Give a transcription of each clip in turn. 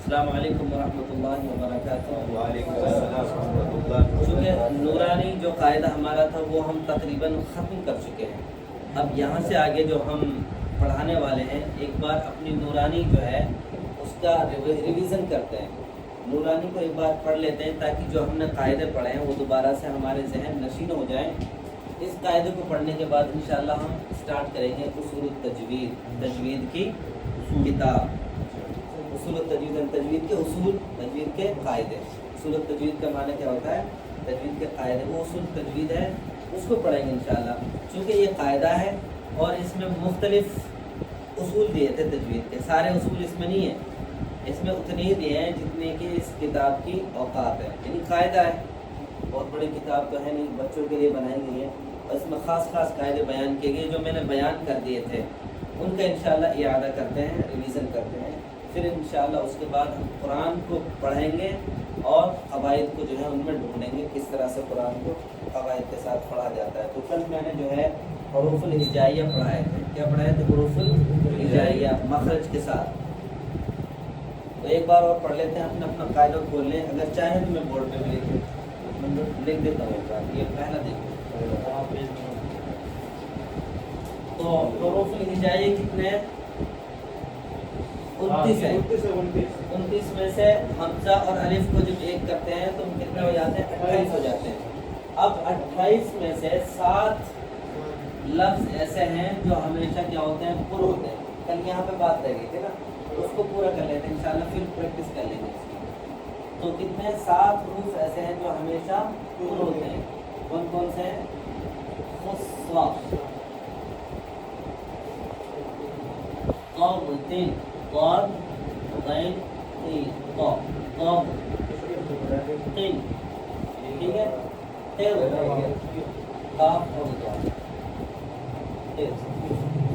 السلام علیکم ورحمۃ اللہ وبرکاتہ۔ وعلیکم السلام ورحمۃ اللہ۔ چونکہ نورانی جو قاعدہ ہمارا تھا وہ ہم تقریباً ختم کر چکے ہیں۔ اب یہاں سے آگے جو ہم پڑھانے والے ہیں ایک بار اپنی نورانی جو ہے اس کا ریویژن کرتے ہیں، نورانی کو ایک بار پڑھ لیتے ہیں تاکہ جو ہم نے قاعدے پڑھے ہیں وہ دوبارہ سے ہمارے ذہن نشین ہو جائیں۔ اس قاعدے کو پڑھنے کے بعد انشاءاللہ ہم سٹارٹ کریں گے اصول التجوید، تجوید کی کتاب، اصول التجوید، تجوید کے اصول، تجوید کے قاعدے۔ اصول التجوید کا معنی کیا ہوتا ہے؟ تجوید کے قاعدے، وہ اصول تجوید ہے اس کو پڑھیں گے انشاءاللہ۔ چونکہ یہ قاعدہ ہے اور اس میں مختلف اصول دیے تھے تجوید کے، سارے اصول اس میں نہیں ہیں، اس میں اتنے ہی دیے ہیں جتنے کہ اس کتاب کی اوقات ہے، یعنی قاعدہ ہے، بہت بڑی کتاب تو ہے نہیں، بچوں کے لیے بنائی گئی ہے، اور اس میں خاص خاص قاعدے بیان کیے گئے جو میں نے بیان کر دیے تھے، ان کا انشاءاللہ اعادہ کرتے ہیں، ریویژن کرتے ہیں۔ پھر انشاءاللہ اس کے بعد ہم قرآن کو پڑھیں گے اور قواعد کو جو ہے ان میں ڈھونڈیں گے کس طرح سے قرآن کو قواعد کے ساتھ پڑھا جاتا ہے۔ تو کل میں نے جو ہے حروف الہجائیہ پڑھائے تھے، کیا پڑھائے تھے؟ حروف الہجائیہ مخرج کے ساتھ۔ تو ایک بار اور پڑھ لیتے ہیں، اپنا اپنا قاعدہ کھول لیں، اگر چاہیں تو میں بورڈ پہ بھی لکھ دیتا ہوں ایک بار، یہ پہلا دیکھیں۔ تو حروف الہجائیہ کتنے ہیں؟ 29 ہے۔ 29 میں سے حمزہ اور الف کو جب ایک کرتے ہیں تو کتنے ہو جاتے ہیں؟ 28 ہو جاتے ہیں۔ اب 28 میں سے 7 لفظ ایسے ہیں جو ہمیشہ کیا ہوتے ہیں؟ پر ہوتے ہیں۔ کل یہاں پہ بات رہ گئی تھی نا، اس کو پورا کر لیتے ہیں انشاءاللہ، پھر پریکٹس کر لیں گے اس کی۔ تو کتنے 7 حروف ایسے ہیں جو ہمیشہ پر ہوتے ہیں، کون کون سے ہیں؟ خصوا، قاف، تین، قاف، غین، تین، قاف، قاف، تین، ٹھیک ہے، قاف اور قاف،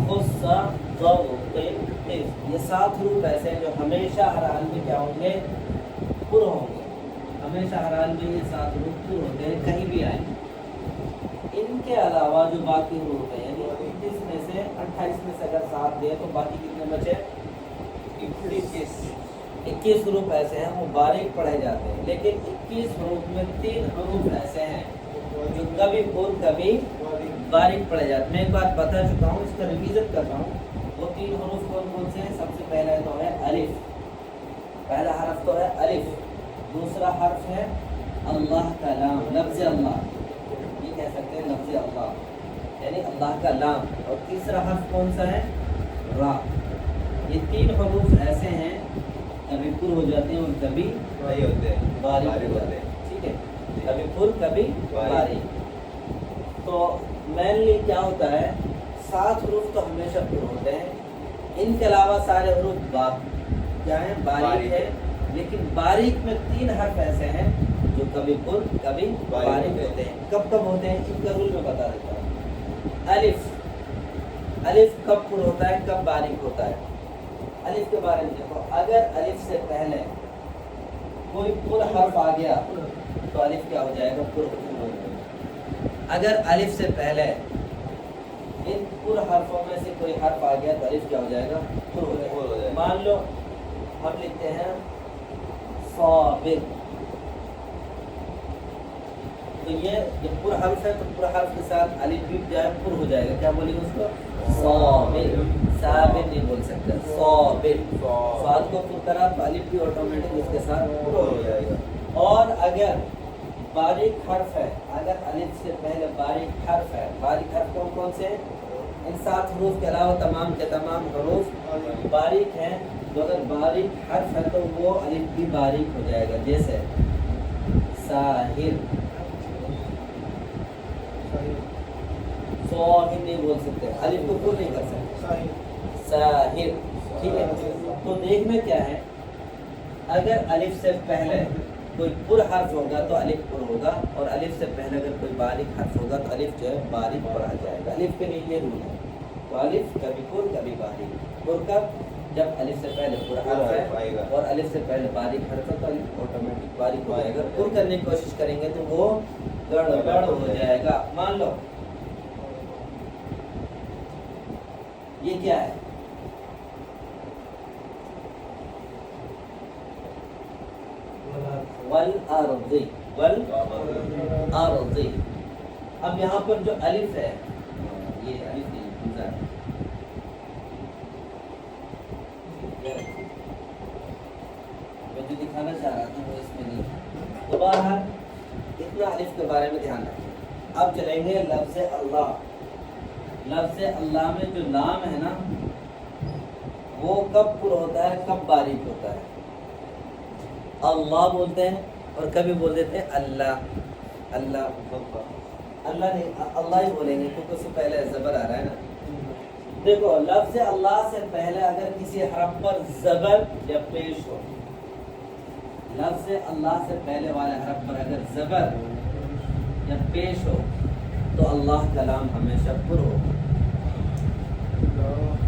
خصا، ضاد، تین، تیز، یہ 7 حروف ایسے ہیں جو ہمیشہ ہر حال میں کیا ہوں گے؟ پر ہوں گے، ہمیشہ ہر حال میں یہ 7 حروف پر ہوتے ہیں، کہیں بھی آئیں۔ ان کے علاوہ جو باقی حروف ہیں، یعنی 29 میں سے 28 میں سے اگر 7 دیں تو باقی کتنے بچے؟ 21 حروف ایسے ہیں وہ باریک پڑھے جاتے ہیں، لیکن 21 حروف میں 3 حروف ایسے ہیں جو کبھی پر کبھی باریک پڑھے جاتے ہیں۔ میں ایک بات بتا چکا ہوں، اس کا ریویژن کر رہا ہوں۔ وہ 3 حروف کون کون سے ہیں؟ سب سے پہلا تو ہے الف، پہلا حرف تو ہے الف، دوسرا حرف ہے اللہ کا لام، لفظ اللہ، یہ کہہ سکتے ہیں لفظ اللہ، یعنی اللہ کا لام، اور تیسرا حرف کون سا ہے؟ را۔ یہ 3 حروف ایسے ہیں کبھی پر ہو جاتے ہیں اور کبھی باریک ہوتے ہیں، ٹھیک ہے، کبھی پر کبھی باریک۔ تو مینلی کیا ہوتا ہے؟ 7 حروف تو ہمیشہ پر ہوتے ہیں، ان کے علاوہ سارے حروف کیا ہیں؟ باریک ہے، لیکن باریک میں 3 حرف ایسے ہیں جو کبھی پر کبھی باریک ہوتے ہیں۔ کب کب ہوتے ہیں ان کا رول میں بتا دیتا ہوں۔ الف، الف کب پر ہوتا ہے کب باریک ہوتا ہے؟ الف کے بارے میں دیکھو، اگر الف سے پہلے کوئی پر حرف آ گیا تو الف کیا ہو جائے گا؟ پر ہو جائے گا۔ اگر الف سے پہلے ان پر حرفوں میں سے کوئی حرف آ گیا تو الف کیا ہو جائے گا؟ پر ہو جائے گا۔ مان لو ہم لکھتے ہیں صابر، تو یہ جب پر حرف ہے تو پر حرف کے ساتھ الف بھی جو ہے پر ہو جائے گا، کیا بولیں گے اس کو؟ صابر، صابر نہیں بول سکتے، صابر، صاد کو پر کرا تو الف بھی آٹومیٹک اس کے ساتھ پر ہو جائے گا۔ اور اگر باریک حرف ہے، اگر الف سے پہلے باریک حرف ہے، باریک حرف کون کون سے ہیں؟ ان 7 حروف کے علاوہ تمام کے تمام حروف باریک ہیں، تو اگر باریک حرف ہے تو وہ الف بھی باریک ہو جائے گا، جیسے ساحر، ساحر نہیں بول سکتے، الف کو پر نہیں کر سکتے، ساحر، ٹھیک ہے۔ تو دیکھنا کیا ہے، اگر الف سے پہلے کوئی پر حرف ہوگا تو الف پر ہوگا، اور الف سے پہلے اگر کوئی باریک حرف ہوگا تو الف جو ہے باریک پڑھا جائے گا۔ الف کے لیے یہ رول ہے، تو الف کبھی پر کبھی باریک۔ پر کب؟ جب الف سے پہلے پر حرف ہے اور الف سے پہلے باریک حرف ہے تو الف آٹومیٹک باریک ہو جائے گا۔ پر کرنے کی کوشش کریں گے تو وہ گڑبڑ ہو جائے گا۔ مان لو یہ کیا ہے؟ वल अर्दी। अब यहाँ पर जो अलिफ है, ये अलिफ नहीं, हमजा है। मैं जो दिखाना चाह रहा था वो इसमें नहीं है। तो बहरहाल इतना अलिफ के बारे में ध्यान रखें। अब चलेंगे लफ्ज़ अल्लाह। लफ्ज़ अल्लाह में जो लाम है ना, वो कब पुर होता है, कब बारीक होता है। अल्लाह बोलते हैं और कभी बोल देते हैं अल्लाह। अल्लाह अल्लाह नहीं, अल्लाह ही बोलेंगे क्योंकि उससे पहले ज़बर आ रहा है ना। देखो लफ्ज़ अल्लाह से पहले अगर किसी हरफ पर ज़बर या पेश हो, लफ्ज़ अल्लाह से पहले वाले हरफ पर अगर ज़बर या पेश हो तो अल्लाह का नाम हमेशा पुर हो।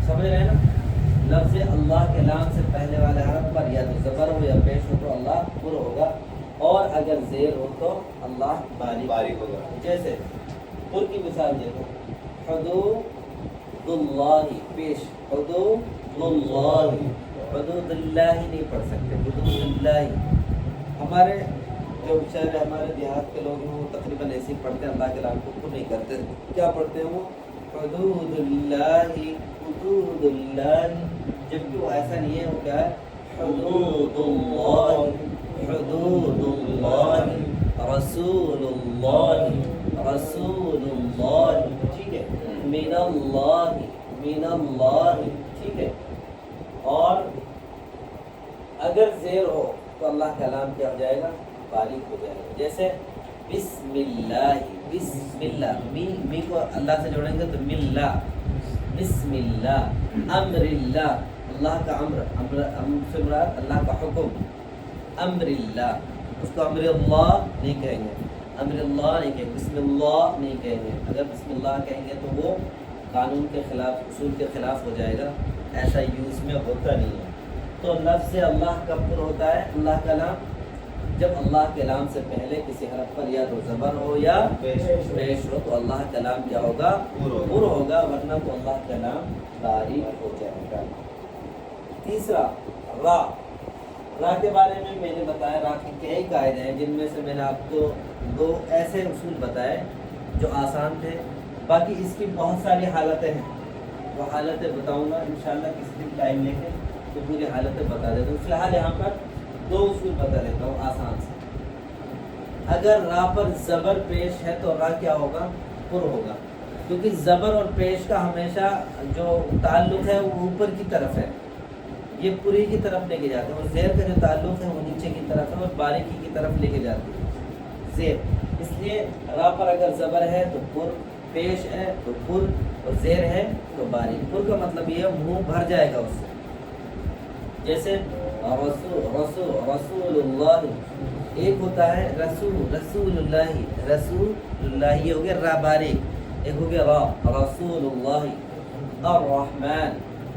समझ रहे हैं ना। लफ्ज़ अल्लाह के नाम से पहले वाले हरफ पर या तो ज़बर हो या पेश हो तो अल्लाह पुर होगा, और अगर ज़ेर हो तो अल्लाह बारीक होगा। जैसे पुर की मिसाल देखो, हुदूदुल्लाही पेश, हुदूदुल्लाही, हुदूदुल्लाही नहीं पढ़ सकते, हुदूदुल्लाही। हमारे जो बेचारे हमारे देहात के लोग हैं वो तकरीबन ऐसे ही पढ़ते हैं, अल्लाह के नाम को पुर नहीं करते। क्या पढ़ते हैं वो, हुदूदुल्लाही, हुदूदुल्लाही, जबकि वो ऐसा नहीं है। वो क्या है, हुदूदुल्लाही, हुदूदुल्लाही, रसूलुल्लाही, रसूलुल्लाही, ठीक है, मिनल्लाही, मिनल्लाही, ठीक है। और अगर ज़ेर हो तो अल्लाह का नाम क्या हो जाएगा, बारीक हो जाएगा। जैसे बिस्मिल्लाह, बिस्मिल्लाह, मी को अल्लाह से जोड़ेंगे तो मिल्ला, बिस्मिल्लाह। अम्रिल्लाह, अल्लाह का अम्र से मुराद अल्लाह का हुक्म, अम्रिल्लाह। उसको अम्रिल्लाह नहीं कहेंगे, अम्रिल्लाह नहीं कहेंगे, बिस्मिल्लाह नहीं कहेंगे। अगर बिस्मिल्लाह कहेंगे तो वो कानून के खिलाफ, उसूल के खिलाफ हो जाएगा, ऐसा यूज़ में होता नहीं है। तो लफ्ज़ अल्लाह कब पुर होता है, अल्लाह का नाम, जब अल्लाह के नाम से पहले किसी हरफ पर या तो ज़बर हो या पेश हो तो अल्लाह का नाम क्या होगा, पुर होगा, वरना तो अल्लाह का नाम बारीक हो जाएगा। तीसरा रा। रा के बारे में मैंने बताया, रा के कई कायदे हैं, जिनमें से मैंने आपको दो ऐसे उसूल बताए जो आसान थे। बाकी इसकी बहुत सारी हालतें हैं, वो हालतें बताऊंगा इंशाल्लाह किसी दिन टाइम लेके, तो पूरी हालतें बता देता हूँ। फिलहाल यहाँ पर दो उसूल बता देता हूँ आसान से। अगर रा पर ज़बर पेश है तो रा क्या होगा, पुर होगा, क्योंकि ज़बर और पेश का हमेशा जो ताल्लुक़ है वो ऊपर की तरफ है, ये पूरी की तरफ लेके जाते हैं, और ज़ेर का जो ताल्लुक़ है वो नीचे की तरफ है और बारीकी की तरफ लेके जाती है ज़ेर। इसलिए रा पर अगर ज़बर है तो पुर, पेश है तो पुर, और ज़ेर है तो बारीक। पुर का मतलब ये मुँह भर जाएगा उससे। जैसे रसूलुल्लाह, एक होता है रसूलुल्लाही, रसूलुल्लाही, ये हो गया रा बारीक। एक हो गया रा, रसूलुल्लाही। अर्रहमान,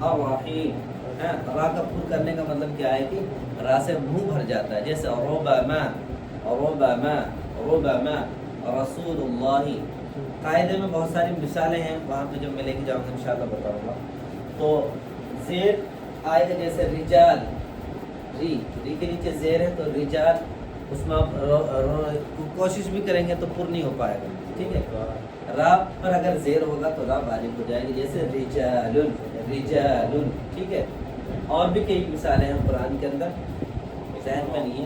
अर्रहीम, रा का पुर करने का मतलब क्या है कि रा से मुंह भर जाता है। जैसे रुबमा, रुबमा, रुबमा, रसूलुल्लाही। कायदे में बहुत सारी मिसालें हैं, वहाँ पे जब मैं लेके जाऊँगा इंशाल्लाह बताऊँगा। तो ज़ेर आएगा, जैसे रिजाल, री के नीचे ज़ेर है तो रिजाल, उसमें आप कोशिश भी करेंगे तो पुर नहीं हो पाएगा, ठीक है। रा पर अगर ज़ेर होगा तो रा बारीक हो जाएगी, जैसे रिजालुन, रिजालुन, ठीक है। और भी कई मिसालें हैं कुरान के अंदर, जहन में नहीं है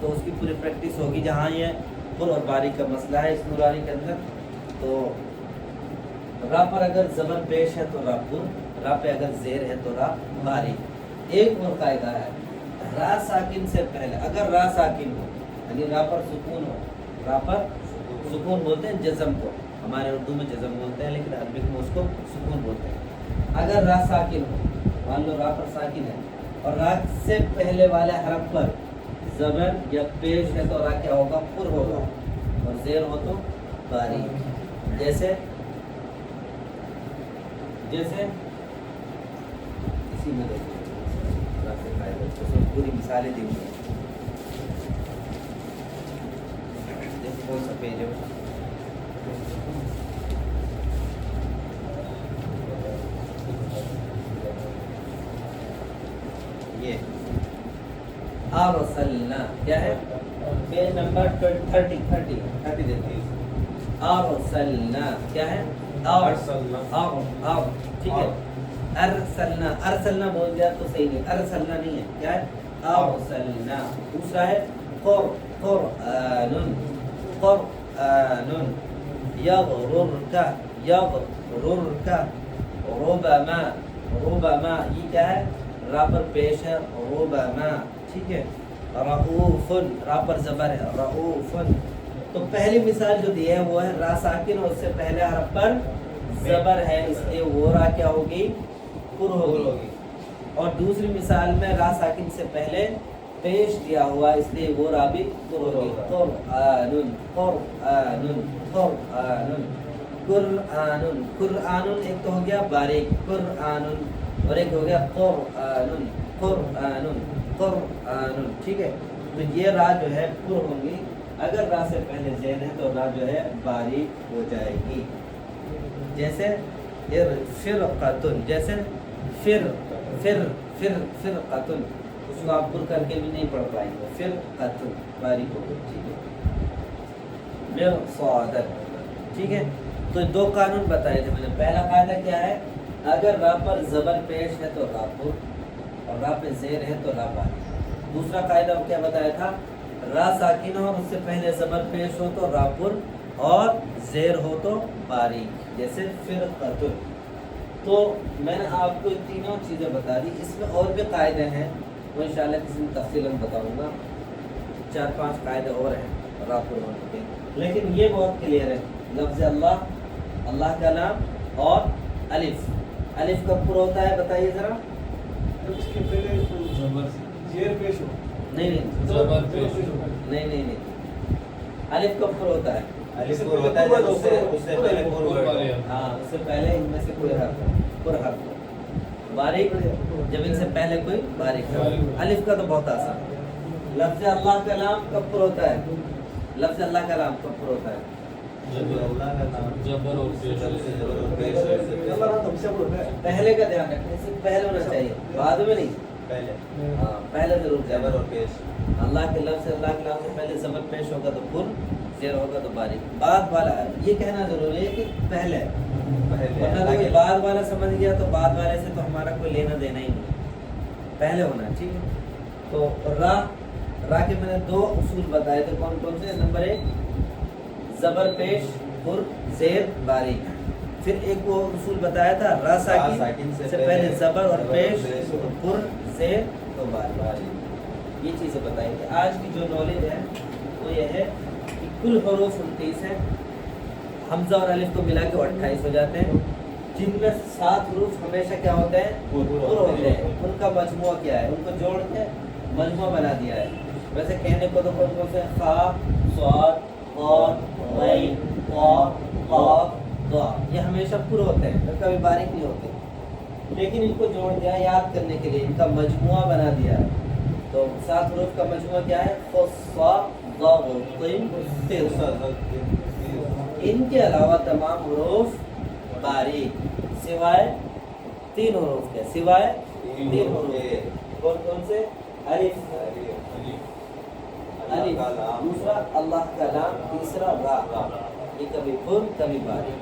तो उसकी पूरी प्रैक्टिस होगी। जहाँ ये पुर और बारीक का मसला है इस नुरानी के अंदर, तो रा पर अगर ज़बर पेश है तो रा पुर, रा पे अगर ज़ेर है तो रा बारीक। एक और कायदा है, रा साकिन से पहले अगर रा साकिन हो, यानी रा पर सुकून हो, रा पर सुकून बोलते हैं जज़म को, हमारे उर्दू में जज़म बोलते हैं लेकिन अरबिक में उसको सुकून बोलते हैं। अगर रा साकिन हो, मान लो रा पर साकिन है और रा से पहले वाले हरफ पर ज़बर या पेश है तो रा क्या होगा, पुर होगा, और ज़ेर हो तो बारीक। जैसे जैसे इसी में देखिए पूरी मिसालें दी हुई हैं। जैसे कौन सा पेज है, ये अरसलना क्या है पेज नंबर 30 देखिए अरसलना क्या है अरसलना। ठीक है अरसलना बोल दिया तो सही नहीं अरसलना नहीं है क्या है अरसलना दूसरा है कुरआनुन यगरुरका रुबमा ये क्या है रा पर पेश है रुबमा ठीक है रऊफुन रा पर जबर है रऊफुन तो पहली मिसाल जो दी है वो है रा साकिन और उससे पहले हरफ पर जबर है इसलिए वो रा क्या होगी पुर होगी और दूसरी मिसाल में रा साकिन से पहले पेश दिया हुआ इसलिए वो रा भी पुर होगी कुरआनुन एक तो हो गया बारीक कुरआनुन और एक हो गया कुरआनुन ठीक है तो ये रा जो है पुर होंगी अगर रा से पहले ज़ेर है तो रा जो है बारीक हो जाएगी जैसे फिरक़तुन जैसे फिरक़तुन उसको आप पुर करके भी नहीं पढ़ पाएंगे फिरक़तुन बारीक होगी ठीक है मिरसादन ठीक है तो दो कानून बताए थे मैंने पहला कायदा क्या है अगर रा पर ज़बर पेश है तो रा पुर और रा पे ज़ेर है तो रा बारीक दूसरा कायदा क्या बताया था रा साकिन हो और उससे पहले ज़बर पेश हो तो रा पुर और ज़ेर हो तो बारीक जैसे फिरक़तुन तो मैंने आपको तीनों चीज़ें बता दी इसमें और भी कायदे हैं वो इंशाल्लाह किसी दिन तफसीलन बताऊंगा 4-5 कायदे और हैं रा पुर होने के लेकिन ये बहुत क्लियर है लफ्ज़ अल्लाह का नाम और अलिफ कब पुर होता है बताइए ज़रा इसके पहले ज़ेर पेश हो नहीं अलिफ कब पुर होता है अलिफ पुर होता है जब उससे पहले पुर हाँ उससे पहले इनमें से कोई हर्फ बारीक जब इनसे पहले कोई बारीक अलिफ का तो बहुत आसान है लफ्ज़ अल्लाह का नाम कब पुर होता है लफ्ज़ अल्लाह का नाम कब पुर होता है अल्लाह का नाम जबर और पेश पहले का ध्यान रखने से पहले होना चाहिए बाद में नहीं पहले हाँ पहले जरूर जबर और पेश अल्लाह के लफ्ज़ अल्लाह के नाम से पहले ज़बर पेश होगा तो पुर ज़ेर होगा तो बारीक बाद वाला ये कहना ज़रूरी है कि पहले वरना कोई बाद वाला समझ गया तो बाद वाले से तो हमारा कोई लेना देना ही नहीं पहले होना ठीक है तो रा के मैंने दो उसूल बताए थे कौन कौन से नंबर 1 ज़बर पेश पुर ज़ेर बारीक फिर एक वो उसूल बताया था रा साकिन से पहले ज़बर और पेश पुर ज़ेर तो बारीक ये चीज़ें बताई थी आज की जो नॉलेज है वो ये है कि कुल हरूफ 29 है हमज़ा और अलिफ को मिला के 28 हो जाते हैं जिनमें 7 हरूफ हमेशा क्या होते हैं पुर होते हैं उनका मजमुआ क्या है उनको जोड़ के मजमुआ बना दिया है वैसे कहने को तो कौन कौन से खा स्वाद और ये हमेशा पुर होते हैं तो कभी बारीक नहीं होते लेकिन इनको जोड़ दिया याद करने के लिए इनका मजमुआ बना दिया है तो 7 हरूफ का मजमुआ क्या है इनके अलावा तमाम हरूफ बारीक सिवाय 3 हरूफ के सिवाय 3 हरूफ कौन कौन से अलिफ दूसरा अल्लाह का नाम तीसरा रा ये कभी पुर कभी बारीक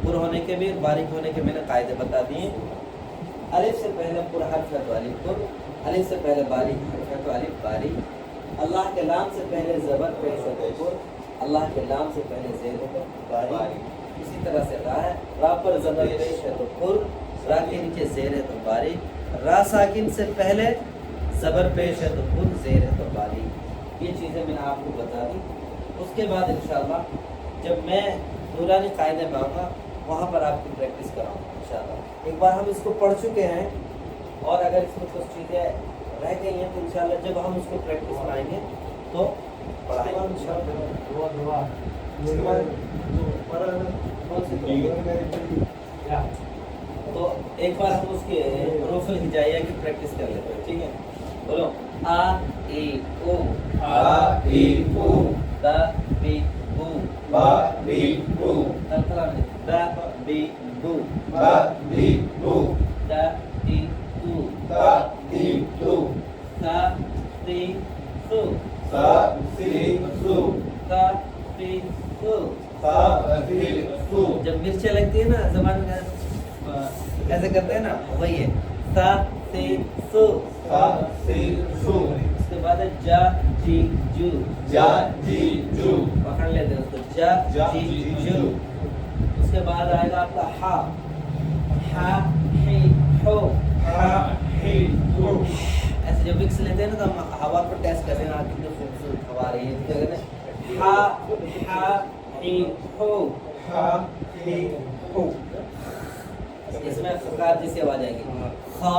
पुर होने के भी बारीक होने के मैंने कायदे बता दिए अलिफ से पहले पुर हर्फ है तो अलिफ पुर अलिफ से पहले बारीक हर्फ है तो अलिफ बारीक अल्लाह के नाम से पहले ज़बर पेश है तो पुर अल्लाह के नाम से पहले ज़ेर है तो बारीक इसी तरह से रा है रा पर ज़बर पेश है तो पुर रा के नीचे ज़ेर है तो बारीक रा साकिन से पहले ज़बर पेश है तो पुर ज़ेर है तो बारीक ये चीज़ें मैंने आपको बता दी उसके बाद इंशाअल्लाह जब मैं नूरानी कायदे में आऊँगा वहाँ पर आपकी प्रैक्टिस कराऊँगा इंशाअल्लाह एक बार हम इसको पढ़ चुके हैं और अगर इसमें कुछ चीज़ें रह गई हैं तो इंशाअल्लाह जब हम उसको प्रैक्टिस कराएंगे तो पढ़ाएंगे इंशाअल्लाह तो एक बार हम उसके हरूफुल हिजाइया की प्रैक्टिस कर लेते हैं ठीक है बोलो आ ई उ दा बी बू बा बी बू तलतला में दा बी बू बा बी बू दा ती तू ता ती तू ता ती सु सा सी सु ता ती सु सा सी सु जब मिर्चें लगती है ना जबान में ऐसे करते हैं ना वही है ता ती सु सा सी सु उसके बाद है जा जी जू जा जी जू पकड़ लेते हैं उसको जा जा जी जी जू जू उसके बाद आएगा आपका हा हा ही हो हा ही हु ऐसे जब विक्स लेते हैं ना तो हम हवा को टेस्ट करते हैं कितनी खूबसूरत हवा आ रही है क्या कहते हैं हा हा ही हो हा ही हु इसमें फकार जैसी आवाज आएगी खा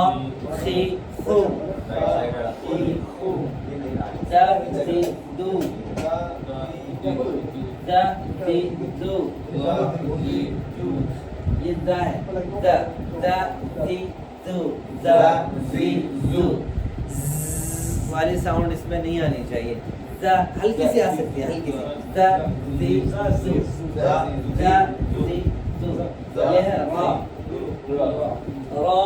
खी हु हा ही हु दा दी दू दा दा दी दू दा ही जू ये दा है दा दा दी दू दा दी दू वाली साउंड इसमें नहीं आनी चाहिए दा हल्की सी आ सकती है हल्की सी दा दी दू दा दा दी दू ये है रा रा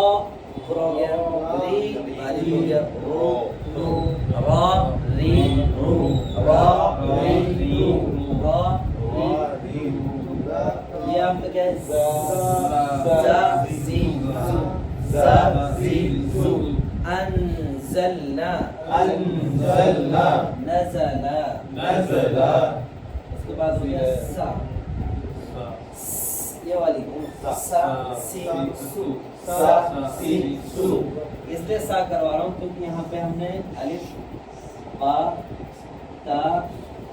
पूरा हो गया री वाली हो गया रो रो रा री रो रा री रो रा री ये आपका क्या है ज़ा ज़ी ज़ा ज़ी ज़ू अनज़लना अंज़लना नज़ला नज़ला उसके बाद हो गया सा ये वाली सा सी सू सा सी सु इसलिए सा करवा रहा हूँ क्योंकि यहाँ पे हमने अलिफ बा ता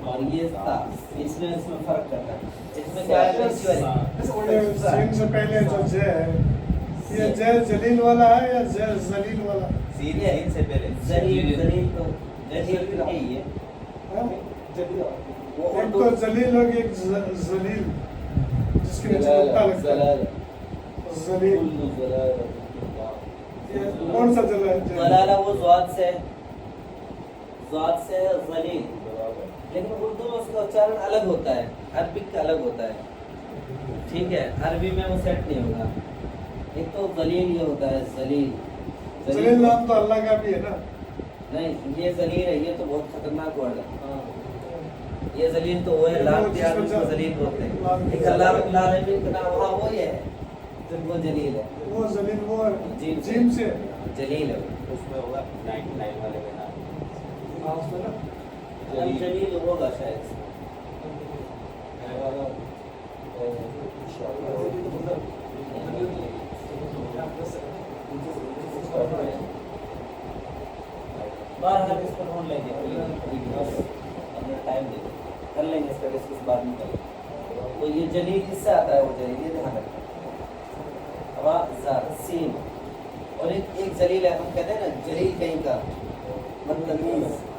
और ये ता इसमें फर्क करना है इसमें क्या है इसी वाली ये सीन से पहले जो जय है ये जय जलील वाला है या जय जलील वाला सीन से पहले जलील जलील तो जलील है ये हाँ? वो एक तो जलील होगी एक जलील जिसके नीचे कुत्ता लगता है जलील ये कौन सा जला है जलाला वो ज़ात से जलील लेकिन उर्दू में उसका उच्चारण अलग होता है अरबिक का अलग होता है ठीक है अरबी में वो सेट नहीं होगा एक तो जलील ये होता है जलील जलील नाम तो अल्लाह का भी है ना नहीं ये जलील है ये तो बहुत खतरनाक वर्ड है ये जलील तो वो है लाख प्यार उसको जलील बोलते हैं एक अल्लाह रब्बुल आलमीन का नाम वहाँ वो है वो जलील है वो जलील वो जीम जीम से जलील है उसमें होगा 99 वाले का नाम हाँ, उसमें ना अल जलील होगा शायद बाहर इस पर फोन लेंगे अपने टाइम दे कर लेंगे इसका डिस्कस बाद में करेंगे तो ये जलील इससे आता है वो जलील ये ध्यान रखना वा ज़ा सीन और एक जलील है हम कहते हैं ना जलील कहीं का मतलब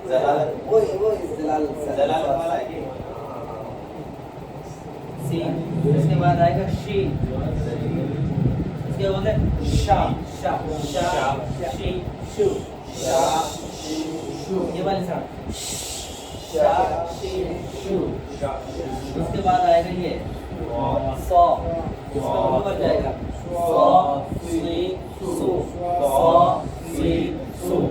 जलालत। वो जलालत जलालत वाला है ये सीन उसके बाद आएगा शीन उसके बाद है शा शा शा शी शू शा शी शु ये वाली साउंड शा शी शू शा उसके बाद आएगा ये सौ इसका ऊपर जाएगा सौ सी सु सौ सी सु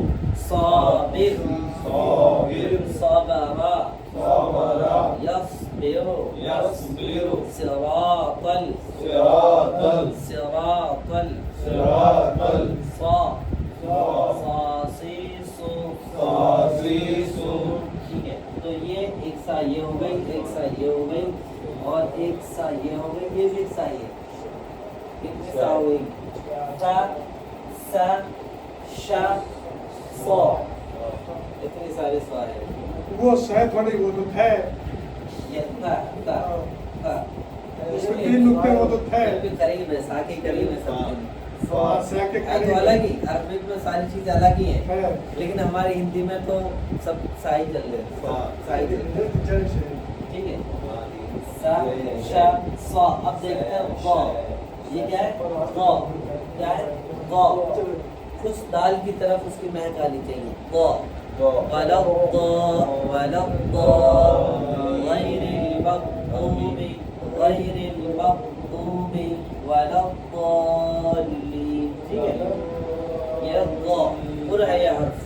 साबिर साबिर सबरा सबरा यस्बिरु यस्बिरु सिरातल सिरातल सिरातल सिरातल सा सा सासीसु सासीसु ठीक है तो ये एक सा ये हो गई एक सा ये हो गई और एक सा ये हो गई ये भी एक सा ये कितनी सा हो गई ता सा शा सौ इतनी सारे सा है वो शायद थोड़ी वो तो है ये ता ता ता इसमें तीन नुक्ते वो तो है फिर भी करेंगे मैं साके करेंगे सब हाँ, से आके है तो अलग ही अरबिक में सारी चीज़ अलग ही है है लेकिन हमारी हिंदी में तो सब साई चल रहे हैं साई चल रहे हैं ठीक है सा शा सा अब देखते हैं गौ ये क्या है गौ क्या है गौ कुछ दाल की तरफ उसकी महक आनी चाहिए गौ वलद गैरिल मग़दूबि वलद्दाल्लीन ठीक है ये गौ पुर है ये हर्फ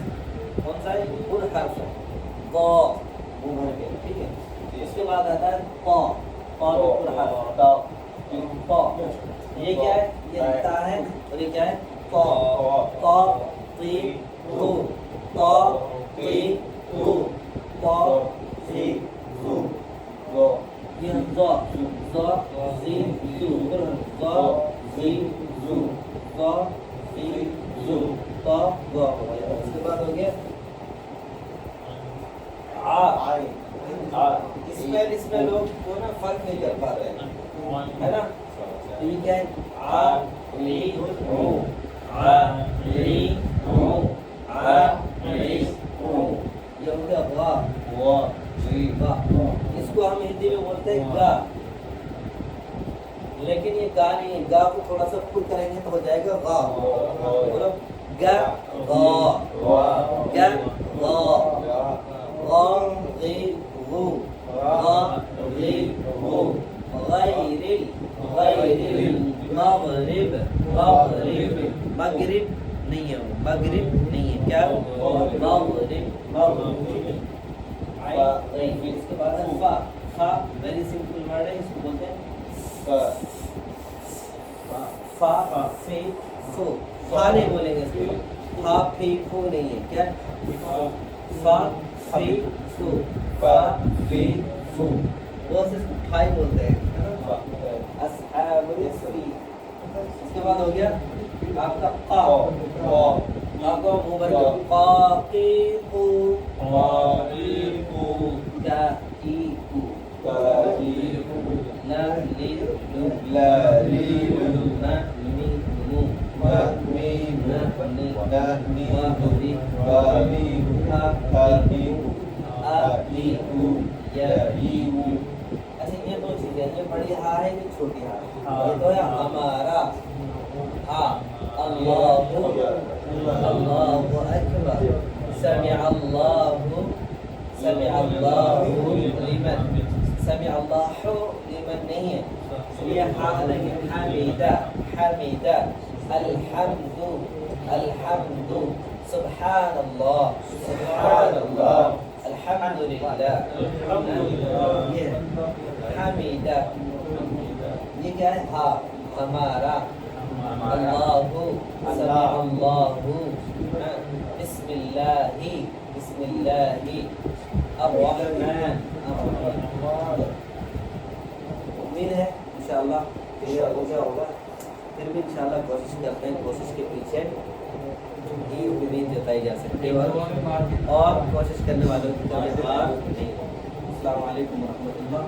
कौन सा है पुर हर्फ ताक़ीक़ु ताक़ीक़ु ये ज़ा ज़ा ज़ीन ज़ू ज़ा ज़ीन ज़ू ज़ा ज़ीन ज़ू ता ज़ा। इसके बाद हो गया इसमें लोग को ना फर्क नहीं कर पा रहे हैं, है ना। तो ये क्या है ये हो गया गा। इसको हम हिंदी में बोलते हैं गा, लेकिन ये गा नहीं है। गा को थोड़ा सा फुल करेंगे तो हो जाएगा गा। बोलो गा गा गा गा غيره غير المغرب مغرب مغرب نہیں ہے، مغرب نہیں ہے، کیا مغرب اس کے بعد فا فا ویری سمپل ورڈ ہے، اس کو بولتے ہیں فا فی فو۔ فا نہیں بولیں گے اس کو، فا فی فو نہیں ہے، کیا فا فی فو فا فی فو۔ وہ اس کو فائی بولتے ہیں، اصحاب الفیل۔ اس کے بعد ہو گیا آپ کا قا، آپ کو منہ بھر کے قاقیقو کائیقو لالیلو لالیلو نمیمو اچھا یہ دو چیزیں، یہ بڑی ہا ہے یہ چھوٹی ہا ہے۔ یہ تو ہے ہمارا ہا، اللہ اللہ اکبر، سمع اللہ لمن، سمع اللہ لمن نہیں ہے، یہ ہا لیکن حمیدہ حمیدہ، الحمد الحمد، سبحان اللہ سبحان اللہ، الحمد للہ، یہ حمیدہ، یہ کیا ہے ہا ہمارا، اللہ سمع اللہ، بسم اللہ بسم اللہ الرحمن الرحیم۔ امید ہے انشاءاللہ کلیئر ہو گیا ہوگا، پھر بھی انشاءاللہ کوشش کرتے ہیں، کوشش کے پیچھے ہی امید جتائی جا سکتی ہے اور کوشش کرنے والوں کی کبھی ہار نہیں۔ السلام علیکم ورحمۃ اللہ۔